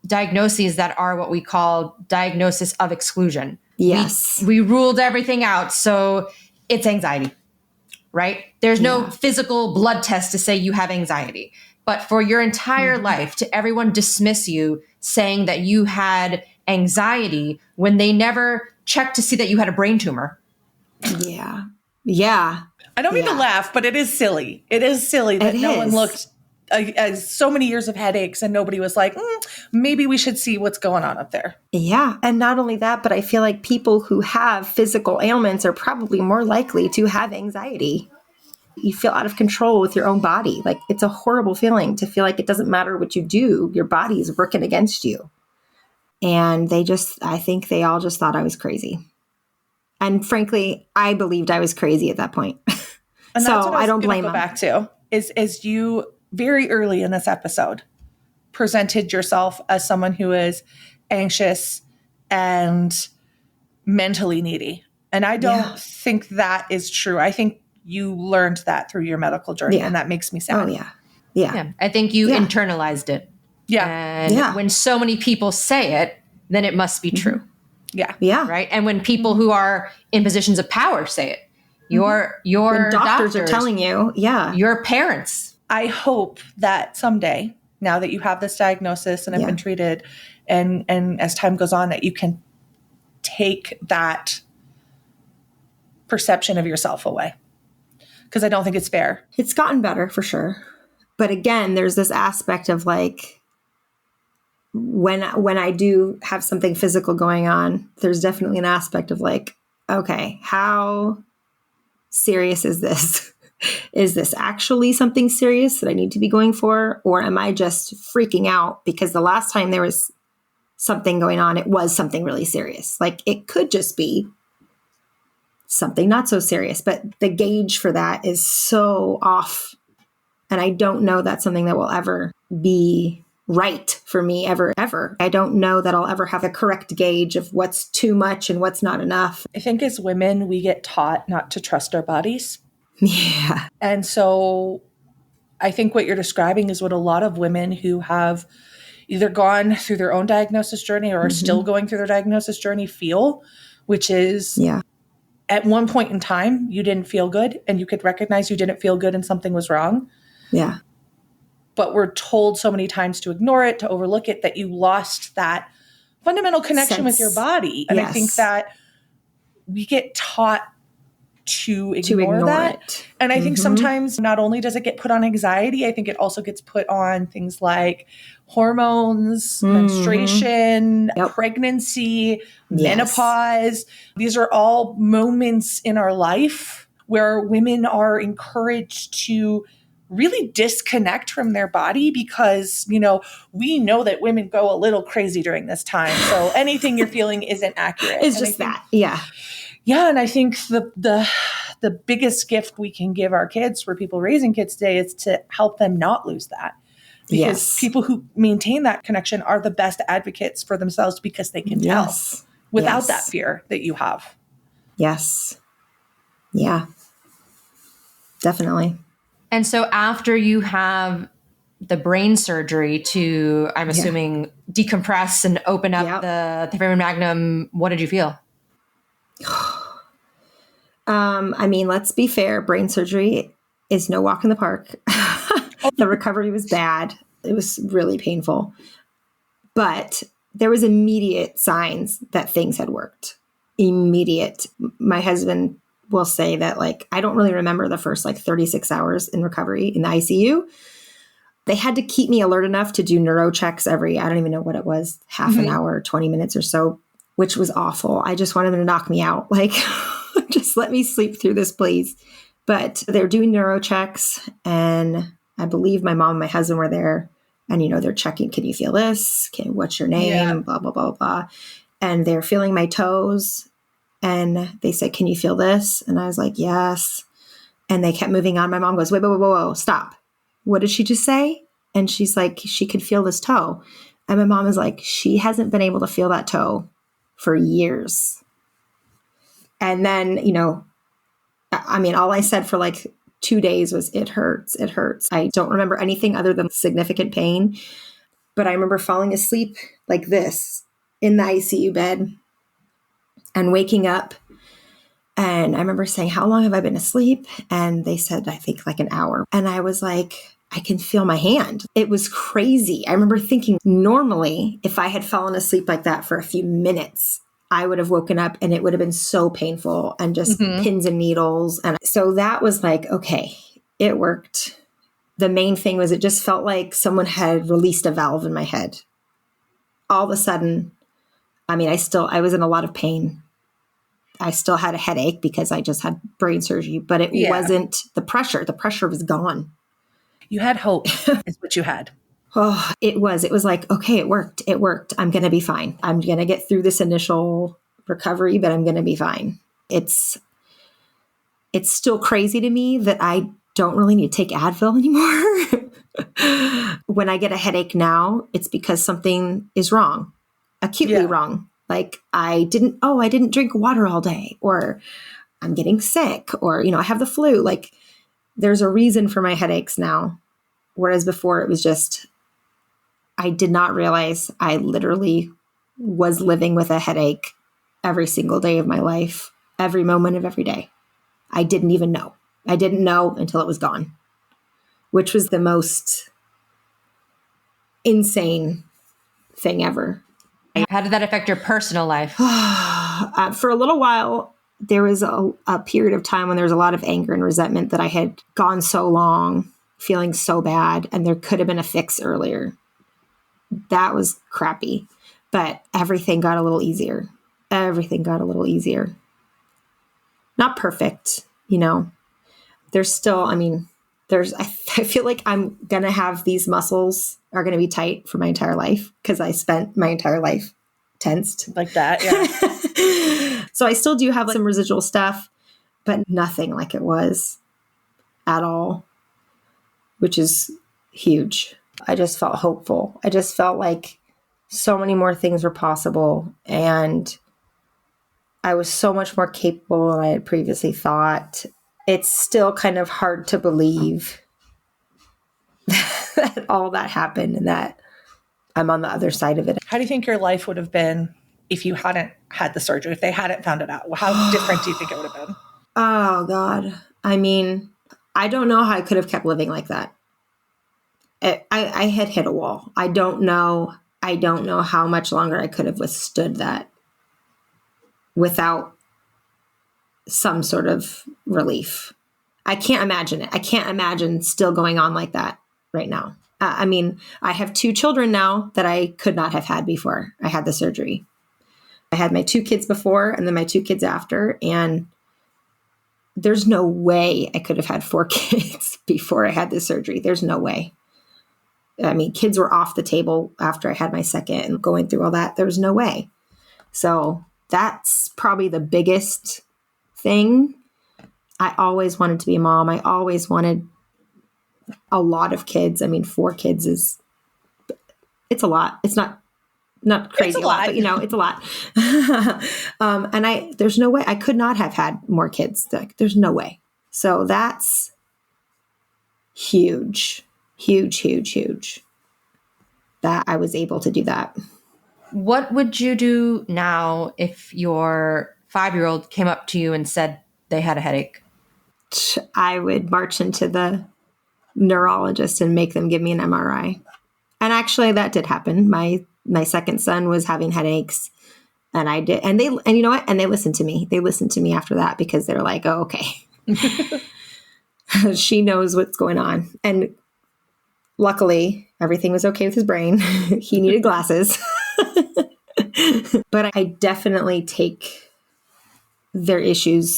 diagnoses that are what we call diagnosis of exclusion.
Yes.
We ruled everything out. So it's anxiety. Right? There's no physical blood test to say you have anxiety. But for your entire life, to everyone dismiss you saying that you had anxiety when they never checked to see that you had a brain tumor.
Yeah. Yeah.
I don't mean to laugh, but it is silly. It is silly that no one looked at so many years of headaches and nobody was like, maybe we should see what's going on up there.
Yeah. And not only that, but I feel like people who have physical ailments are probably more likely to have anxiety. You feel out of control with your own body. Like it's a horrible feeling to feel like it doesn't matter what you do. Your body is working against you. And I think they all just thought I was crazy. And frankly, I believed I was crazy at that point.
And
so
that's what
I don't blame
go
them.
Back to is you very early in this episode presented yourself as someone who is anxious and mentally needy. And I don't think that is true. I think you learned that through your medical journey and that makes me sad.
Oh, yeah. Yeah.
I think you internalized it.
Yeah.
And when so many people say it, then it must be true.
Yeah.
Yeah.
Right. And when people who are in positions of power say it, your
when doctors are telling you,
your parents.
I hope that someday, now that you have this diagnosis and have been treated, and as time goes on, that you can take that perception of yourself away. Because I don't think it's fair.
It's gotten better for sure. But again, there's this aspect of like, when I do have something physical going on, there's definitely an aspect of like, okay, how serious is this? Is this actually something serious that I need to be going for? Or am I just freaking out because the last time there was something going on, it was something really serious? Like it could just be something not so serious, but the gauge for that is so off. And I don't know that's something that will ever be right for me ever. I don't know that I'll ever have a correct gauge of what's too much and what's not enough.
I think as women, we get taught not to trust our bodies.
Yeah.
And so I think what you're describing is what a lot of women who have either gone through their own diagnosis journey or are still going through their diagnosis journey feel, which is at one point in time, you didn't feel good and you could recognize you didn't feel good and something was wrong.
Yeah.
But we're told so many times to ignore it, to overlook it, that you lost that fundamental connection with your body. And I think that we get taught to ignore that.
It.
And I think sometimes not only does it get put on anxiety, I think it also gets put on things like hormones, menstruation, pregnancy, menopause. These are all moments in our life where women are encouraged to really disconnect from their body because, we know that women go a little crazy during this time. So anything you're feeling isn't accurate.
It's just that. Yeah.
Yeah. And I think the biggest gift we can give our kids for people raising kids today is to help them not lose that. Because people who maintain that connection are the best advocates for themselves because they can tell without that fear that you have.
Yes. Yeah. Definitely.
And so after you have the brain surgery to, I'm assuming, decompress and open up the foramen magnum, what did you feel?
Let's be fair. Brain surgery is no walk in the park. The recovery was bad. It was really painful. But there was immediate signs that things had worked. Immediate. My husband will say that, I don't really remember the first 36 hours in recovery in the ICU. They had to keep me alert enough to do neuro checks every, I don't even know what it was, half an hour, 20 minutes or so, which was awful. I just wanted them to knock me out. Like, just let me sleep through this, please. But they're doing neuro checks. And I believe my mom and my husband were there. And, they're checking, can you feel this? What's your name?
Yeah.
Blah, blah, blah, blah. And they're feeling my toes. And they said, can you feel this? And I was like, yes. And they kept moving on. My mom goes, whoa, stop. What did she just say? And she's like, she could feel this toe. And my mom is like, she hasn't been able to feel that toe for years. And then, all I said for like 2 days was, it hurts. It hurts. I don't remember anything other than significant pain. But I remember falling asleep like this in the ICU bed and waking up. And I remember saying, how long have I been asleep? And they said, I think like an hour. And I was like, I can feel my hand. It was crazy. I remember thinking, normally, if I had fallen asleep like that for a few minutes, I would have woken up and it would have been so painful and just pins and needles. And so that was like, okay, it worked. The main thing was it just felt like someone had released a valve in my head. All of a sudden, I was in a lot of pain. I still had a headache because I just had brain surgery, but it wasn't the pressure. The pressure was gone.
You had hope is what you had.
Oh, it was like, okay, it worked. It worked. I'm going to be fine. I'm going to get through this initial recovery, but I'm going to be fine. It's still crazy to me that I don't really need to take Advil anymore. When I get a headache now, it's because something is wrong, acutely wrong. Like I didn't drink water all day, or I'm getting sick, or, I have the flu. Like there's a reason for my headaches now. Whereas before it was just, I did not realize I literally was living with a headache every single day of my life, every moment of every day. I didn't even know. I didn't know until it was gone, which was the most insane thing ever.
How did that affect your personal life?
For a little while, there was a period of time when there was a lot of anger and resentment that I had gone so long, feeling so bad, and there could have been a fix earlier. That was crappy, but everything got a little easier. Not perfect, There's still, I feel like I'm going to have these muscles are going to be tight for my entire life because I spent my entire life tensed.
Like that, yeah.
So I still do have some residual stuff, but nothing like it was at all, which is huge. I just felt hopeful. I just felt like so many more things were possible, and I was so much more capable than I had previously thought. It's still kind of hard to believe that all that happened and that I'm on the other side of it.
How do you think your life would have been if you hadn't had the surgery, if they hadn't found it out? How different do you think it would have been?
Oh, God. I don't know how I could have kept living like that. I had hit a wall. I don't know how much longer I could have withstood that without some sort of relief. I can't imagine it. I can't imagine still going on like that right now. I have 2 children now that I could not have had before I had the surgery. I had my 2 kids before and then my 2 kids after, and there's no way I could have had 4 kids before I had the surgery. There's no way. Kids were off the table after I had my second and going through all that. There was no way. So that's probably the biggest thing. I always wanted to be a mom. I always wanted a lot of kids. 4 kids it's a lot. It's not crazy a lot, but it's a lot. And there's no way I could not have had more kids. There's no way. So that's huge, huge, huge, huge that I was able to do that.
What would you do now if your 5-year-old came up to you and said they had a headache?
I would march into the neurologist and make them give me an MRI. And actually that did happen. My second son was having headaches, and I did. And you know what? And they listened to me. They listened to me after that because they're like, oh, okay. She knows what's going on. And luckily, everything was okay with his brain. He needed glasses. But I definitely take their issues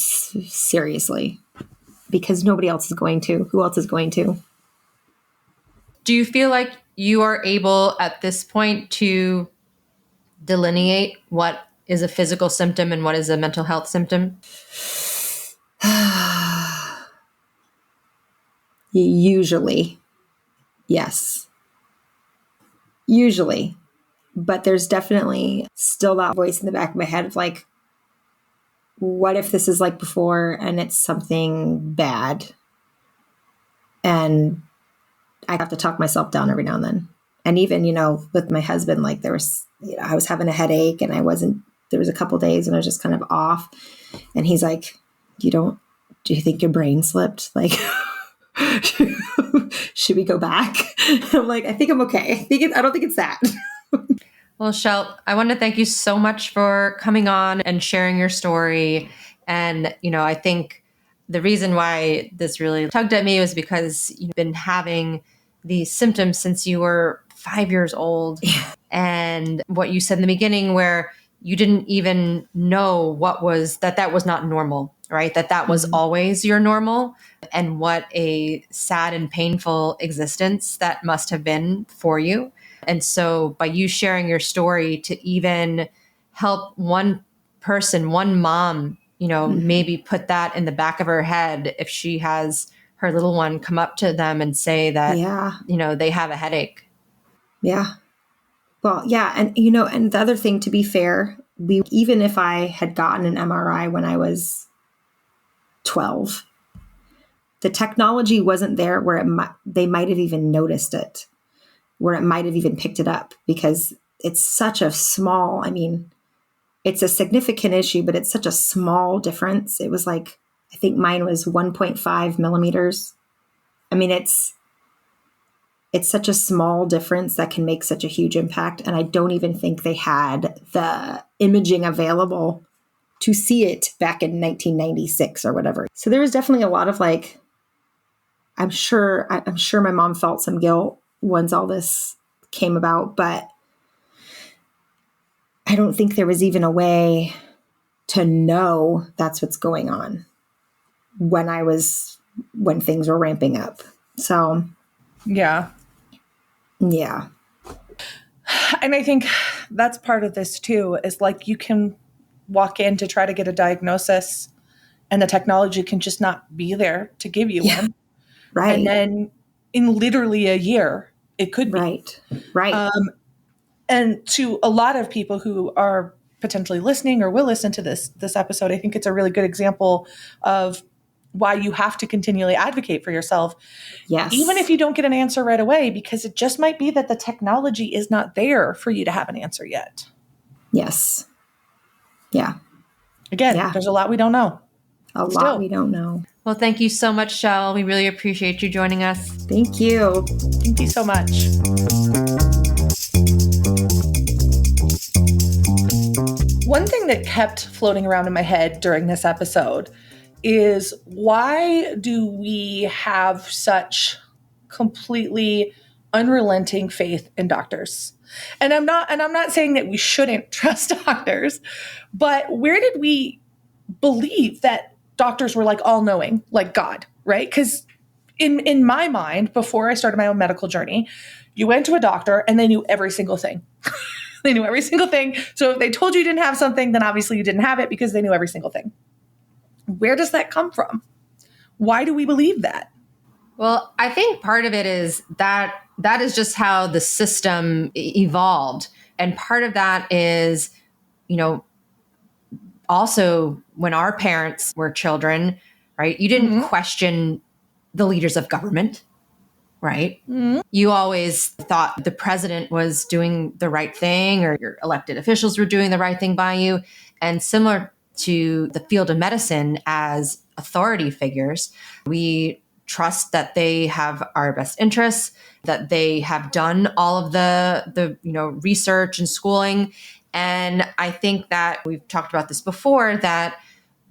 seriously because nobody else is going to. Who else is going to?
Do you feel like you are able at this point to delineate what is a physical symptom and what is a mental health symptom?
Usually, yes. Usually. But there's definitely still that voice in the back of my head of like, what if this is like before and it's something bad? And I have to talk myself down every now and then. And even, with my husband, like there was, I was having a headache and there was a couple days and I was just kind of off. And he's like, do you think your brain slipped? Like, should we go back? I'm like, I think I'm okay. I don't think it's that.
Well, Chelle, I want to thank you so much for coming on and sharing your story. And, I think the reason why this really tugged at me was because you've been having these symptoms since you were 5 years old.
Yeah.
And what you said in the beginning, where you didn't even know that was not normal, right? That was always your normal. And what a sad and painful existence that must have been for you. And so by you sharing your story to even help one person, one mom, maybe put that in the back of her head if she has her little one come up to them and say that, they have a headache.
Yeah. Well, yeah. And, and the other thing, to be fair, even if I had gotten an MRI when I was 12, the technology wasn't there where they might have even noticed it, where it might have even picked it up, because it's such a small, it's a significant issue, but it's such a small difference. It was like, I think mine was 1.5 millimeters. It's such a small difference that can make such a huge impact. And I don't even think they had the imaging available to see it back in 1996 or whatever. So there was definitely a lot of like, I'm sure my mom felt some guilt once all this came about, but I don't think there was even a way to know that's what's going on when things were ramping up. So,
yeah. And I think that's part of this too, is like you can walk in to try to get a diagnosis and the technology can just not be there to give you one.
Right.
And then in literally a year, it could be.
Right.
And to a lot of people who are potentially listening or will listen to this episode, I think it's a really good example of why you have to continually advocate for yourself.
Yes.
Even if you don't get an answer right away, because it just might be that the technology is not there for you to have an answer yet.
Yes. Yeah.
Again, there's a lot we don't know.
A lot we don't know.
Well, thank you so much, Chelle. We really appreciate you joining us.
Thank you.
Thank you so much. One thing that kept floating around in my head during this episode is, why do we have such completely unrelenting faith in doctors? And I'm not saying that we shouldn't trust doctors, but where did we believe that doctors were like all knowing, like God, right? Because in my mind, before I started my own medical journey, you went to a doctor and they knew every single thing. They knew every single thing. So if they told you didn't have something, then obviously you didn't have it because they knew every single thing. Where does that come from? Why do we believe that?
Well, I think part of it is that is just how the system evolved. And part of that is, also when our parents were children, right? You didn't question the leaders of government, right? Mm-hmm. You always thought the president was doing the right thing, or your elected officials were doing the right thing by you. And similar to the field of medicine as authority figures, we trust that they have our best interests, that they have done all of the research and schooling. And I think that we've talked about this before, that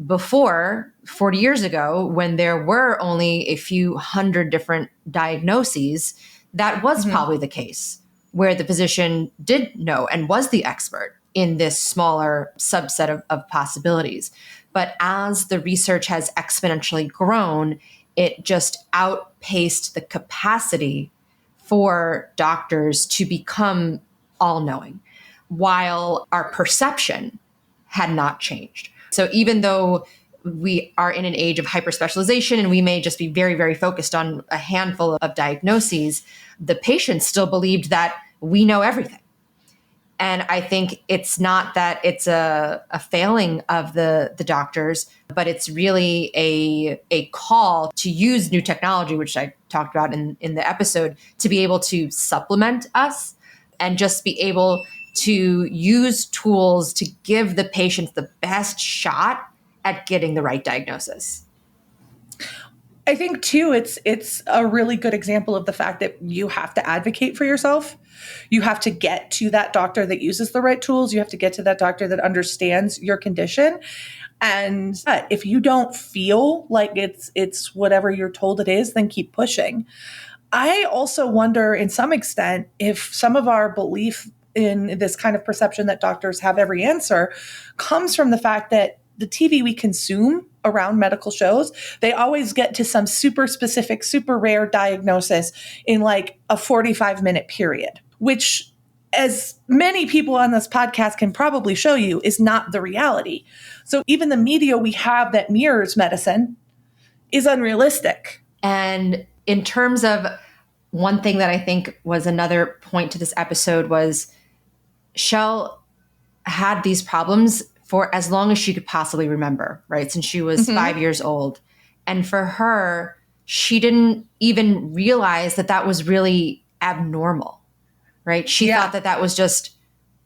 before 40 years ago, when there were only a few hundred different diagnoses, that was probably the case where the physician did know and was the expert in this smaller subset of possibilities. But as the research has exponentially grown, it just outpaced the capacity for doctors to become all-knowing, while our perception had not changed. So even though we are in an age of hyperspecialization and we may just be very, very focused on a handful of diagnoses, the patients still believed that we know everything. And I think it's not that it's a failing of the doctors, but it's really a call to use new technology, which I talked about in the episode, to be able to supplement us and just be able to use tools to give the patients the best shot at getting the right diagnosis.
I think too, it's a really good example of the fact that you have to advocate for yourself. You have to get to that doctor that uses the right tools. You have to get to that doctor that understands your condition. And if you don't feel like it's whatever you're told it is, then keep pushing. I also wonder, in some extent, if some of our belief in this kind of perception that doctors have every answer comes from the fact that the TV we consume around medical shows, they always get to some super specific, super rare diagnosis in like a 45-minute period, which, as many people on this podcast can probably show you, is not the reality. So even the media we have that mirrors medicine is unrealistic.
And in terms of one thing that I think was another point to this episode was Chelle had these problems for as long as she could possibly remember, right? Since she was 5 years old. And for her, she didn't even realize that that was really abnormal, right? She thought that that was just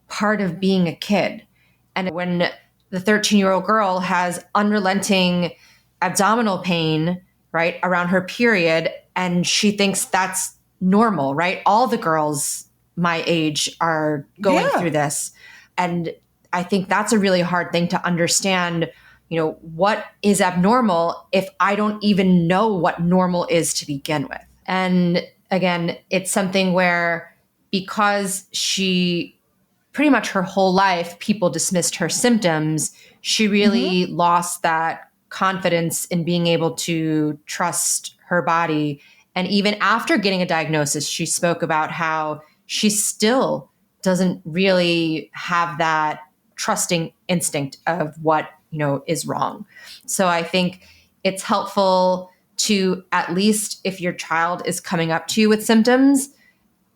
part of being a kid. And when the 13-year-old girl has unrelenting abdominal pain, right, around her period, and she thinks that's normal, right? All the girls my age are going through this. And I think that's a really hard thing to understand, what is abnormal if I don't even know what normal is to begin with. And again, it's something where because she pretty much her whole life, people dismissed her symptoms, she really lost that confidence in being able to trust her body. And even after getting a diagnosis, she spoke about how she still doesn't really have that trusting instinct of what, is wrong. So I think it's helpful to, at least if your child is coming up to you with symptoms,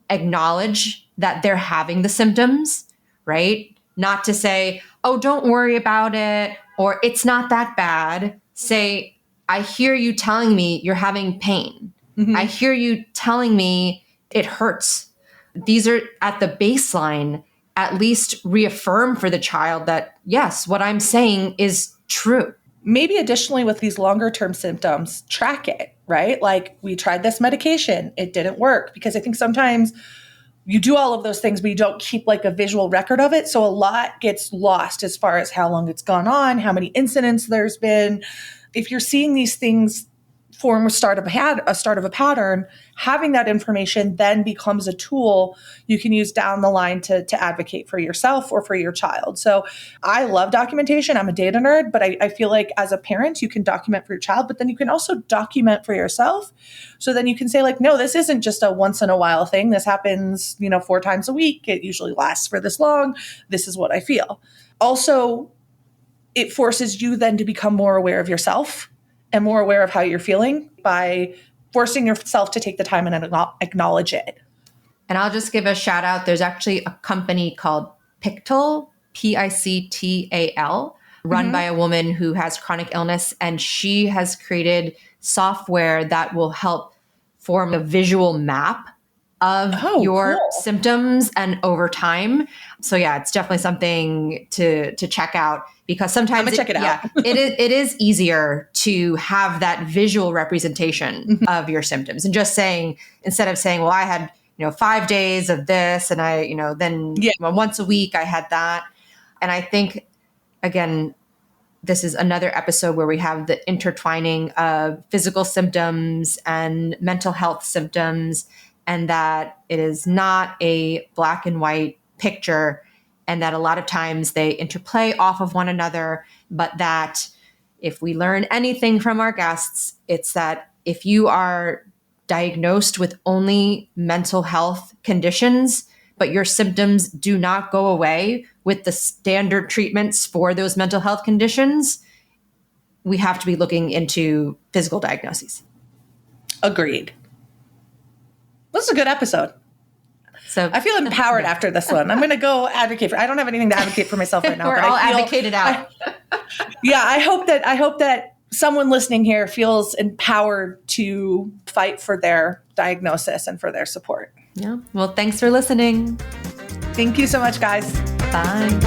acknowledge that they're having the symptoms, right? Not to say, oh, don't worry about it, or it's not that bad. Say, I hear you telling me you're having pain. I hear you telling me it hurts. These are at the baseline. At least reaffirm for the child that, yes, what I'm saying is true.
Maybe additionally with these longer term symptoms, track it, right? Like, we tried this medication, it didn't work, because I think sometimes you do all of those things, but you don't keep like a visual record of it. So a lot gets lost as far as how long it's gone on, how many incidents there's been. If you're seeing these things form a start of a pattern, having that information then becomes a tool you can use down the line to advocate for yourself or for your child. So I love documentation. I'm a data nerd, but I feel like as a parent, you can document for your child, but then you can also document for yourself. So then you can say like, no, this isn't just a once in a while thing. This happens, 4 times a week. It usually lasts for this long. This is what I feel. Also, it forces you then to become more aware of yourself and more aware of how you're feeling by forcing yourself to take the time and acknowledge it.
And I'll just give a shout out. There's actually a company called Pictal, Pictal, run by a woman who has chronic illness. And she has created software that will help form a visual map of your symptoms and over time. So yeah, it's definitely something to check out, because sometimes
I'm gonna check it out.
it is easier to have that visual representation of your symptoms, and just saying, instead of saying, well, I had 5 days of this, and I then once a week I had that. And I think, again, this is another episode where we have the intertwining of physical symptoms and mental health symptoms. and that it is not a black and white picture, and that a lot of times they interplay off of one another, but that if we learn anything from our guests, it's that if you are diagnosed with only mental health conditions, but your symptoms do not go away with the standard treatments for those mental health conditions, we have to be looking into physical diagnoses.
Agreed. This is a good episode.
So
I feel empowered after this one. I'm going to go advocate for. I don't have anything to advocate for myself right now.
We're
but
all
I feel,
advocated out.
I hope that someone listening here feels empowered to fight for their diagnosis and for their support.
Yeah. Well, thanks for listening.
Thank you so much, guys.
Bye.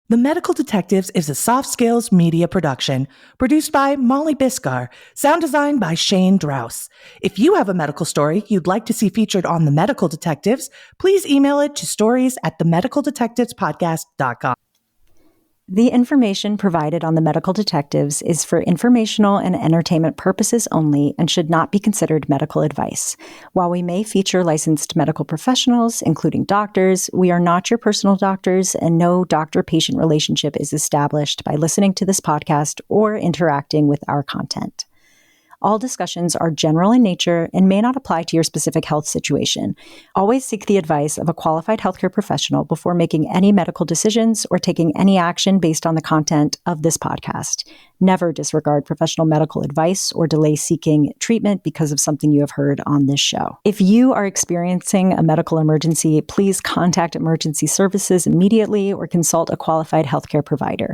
The Medical Detectives is a soft skills media production produced by Molly Biscar, sound designed by Shane Drouse. If you have a medical story you'd like to see featured on The Medical Detectives, please email it to stories@themedicaldetectivespodcast.com.
The information provided on The Medical Detectives is for informational and entertainment purposes only and should not be considered medical advice. While we may feature licensed medical professionals, including doctors, we are not your personal doctors, and no doctor-patient relationship is established by listening to this podcast or interacting with our content. All discussions are general in nature and may not apply to your specific health situation. Always seek the advice of a qualified healthcare professional before making any medical decisions or taking any action based on the content of this podcast. Never disregard professional medical advice or delay seeking treatment because of something you have heard on this show. If you are experiencing a medical emergency, please contact emergency services immediately or consult a qualified healthcare provider.